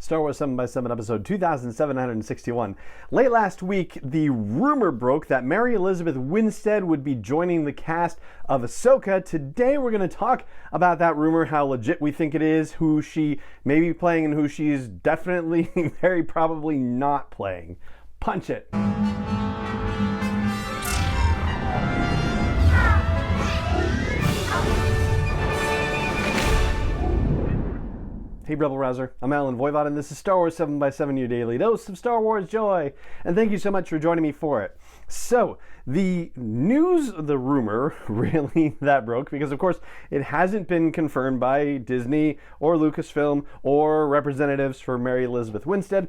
Star Wars 7x7 episode 2761. Late last week, the rumor broke that Mary Elizabeth Winstead would be joining the cast of Ahsoka. Today we're going to talk about that rumor, how legit we think it is, who she may be playing, and who she's definitely, very probably not playing. Punch it. Hey Rebel Rouser, I'm Alan Voivod, and this is Star Wars 7x7, your daily dose of Star Wars joy. And thank you so much for joining me for it. So, the news, the rumor, really, that broke, because of course it hasn't been confirmed by Disney or Lucasfilm or representatives for Mary Elizabeth Winstead,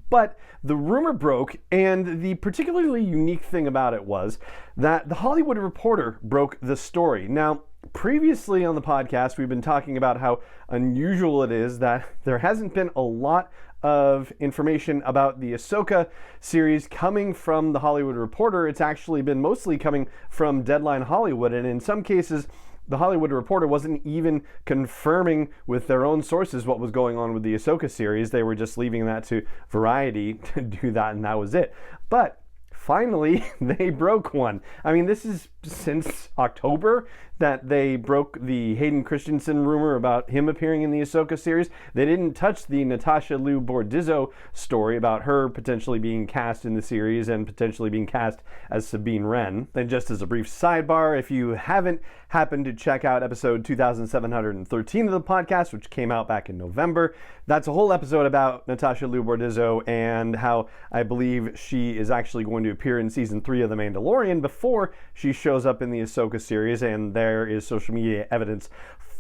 but the rumor broke, and the particularly unique thing about it was that The Hollywood Reporter broke the story. Now, previously on the podcast, we've been talking about how unusual it is that there hasn't been a lot of information about the Ahsoka series coming from The Hollywood Reporter. It's actually been mostly coming from Deadline Hollywood, and in some cases, The Hollywood Reporter wasn't even confirming with their own sources what was going on with the Ahsoka series. They were just leaving that to Variety to do that, and that was it. But finally, they broke one. I mean, this is since October that they broke the Hayden Christensen rumor about him appearing in the Ahsoka series. They didn't touch the Natasha Liu Bordizzo story about her potentially being cast in the series and potentially being cast as Sabine Wren. And just as a brief sidebar, if you haven't happened to check out episode 2713 of the podcast, which came out back in November, that's a whole episode about Natasha Liu Bordizzo and how I believe she is actually going to appear in season 3 of The Mandalorian before she shows up in the Ahsoka series, and there is social media evidence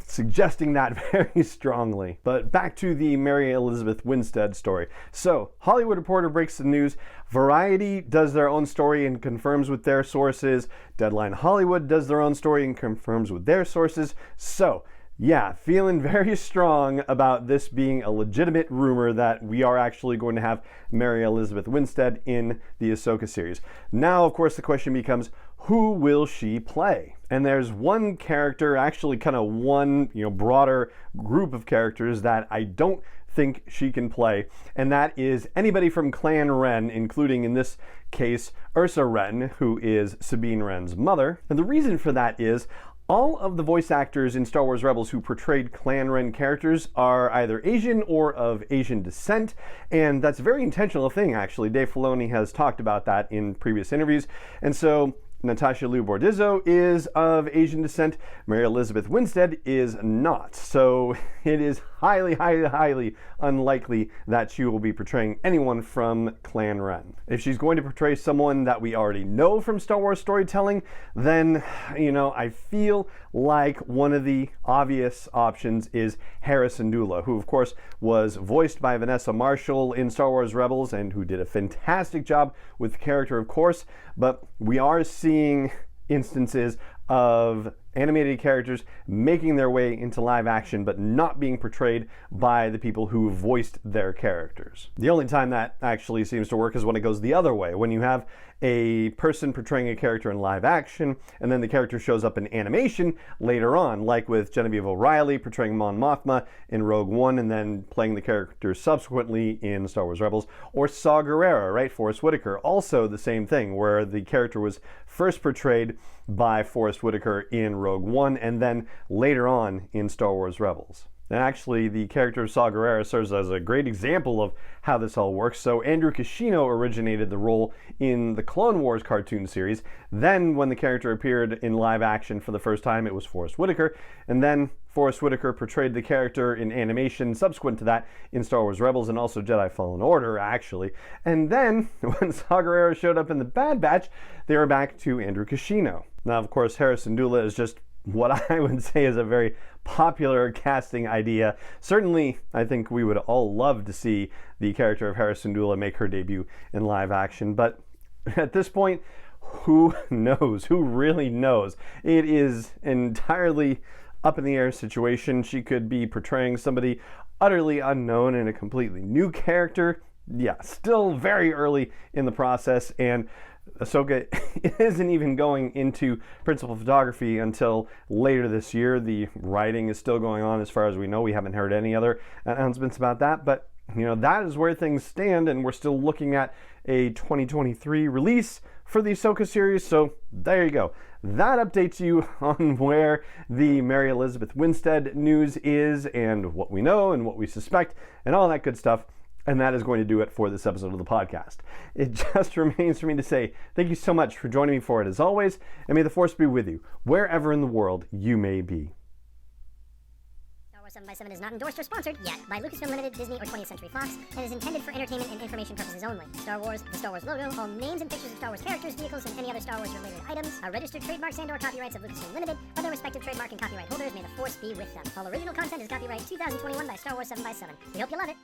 suggesting that very strongly. But back to the Mary Elizabeth Winstead story. So, Hollywood Reporter breaks the news. Variety does their own story and confirms with their sources. Deadline Hollywood does their own story and confirms with their sources. So, yeah, feeling very strong about this being a legitimate rumor that we are actually going to have Mary Elizabeth Winstead in the Ahsoka series. Now, of course, the question becomes, who will she play? And there's one character, actually kind of one, broader group of characters that I don't think she can play, and that is anybody from Clan Wren, including in this case Ursa Wren, who is Sabine Wren's mother. And the reason for that is all of the voice actors in Star Wars Rebels who portrayed Clan Wren characters are either Asian or of Asian descent, and that's a very intentional thing, actually. Dave Filoni has talked about that in previous interviews, and so Natasha Liu Bordizzo is of Asian descent. Mary Elizabeth Winstead is not. So it is highly, highly, highly unlikely that she will be portraying anyone from Clan Wren. If she's going to portray someone that we already know from Star Wars storytelling, then, I feel like one of the obvious options is Hera Syndulla, who of course was voiced by Vanessa Marshall in Star Wars Rebels and who did a fantastic job with the character, of course, but we are seeing instances of animated characters making their way into live action but not being portrayed by the people who voiced their characters. The only time that actually seems to work is when it goes the other way, when you have a person portraying a character in live action and then the character shows up in animation later on, like with Genevieve O'Reilly portraying Mon Mothma in Rogue One and then playing the character subsequently in Star Wars Rebels, or Saw Gerrera, right? Forrest Whitaker, also the same thing, where the character was first portrayed by Forrest Whitaker in Rogue One and then later on in Star Wars Rebels. And actually, the character of Saw Gerrera serves as a great example of how this all works. So Andrew Kishino originated the role in the Clone Wars cartoon series. Then when the character appeared in live action for the first time, it was Forrest Whitaker. And then Forrest Whitaker portrayed the character in animation subsequent to that in Star Wars Rebels and also Jedi Fallen Order, actually. And then when Saw Gerrera showed up in the Bad Batch, they were back to Andrew Kishino. Now, of course, Hera Syndulla is just what I would say is a very popular casting idea. Certainly, I think we would all love to see the character of Hera Syndulla make her debut in live action, but at this point, who knows? Who really knows? It is entirely up in the air situation. She could be portraying somebody utterly unknown in a completely new character. Yeah, still very early in the process, and Ahsoka isn't even going into principal photography until later this year. The writing is still going on as far as we know. We haven't heard any other announcements about that, but that is where things stand, and we're still looking at a 2023 release for the Ahsoka series, so there you go. That updates you on where the Mary Elizabeth Winstead news is and what we know and what we suspect and all that good stuff. And that is going to do it for this episode of the podcast. It just remains for me to say thank you so much for joining me for it as always, and may the Force be with you wherever in the world you may be. 7x7 is not endorsed or sponsored yet by Lucasfilm Limited, Disney, or 20th Century Fox, and is intended for entertainment and information purposes only. Star Wars, the Star Wars logo, all names and pictures of Star Wars characters, vehicles, and any other Star Wars related items are registered trademarks and/or copyrights of Lucasfilm Limited, or their respective trademark and copyright holders. May the Force be with them. All original content is copyright 2021 by Star Wars 7x7. We hope you love it.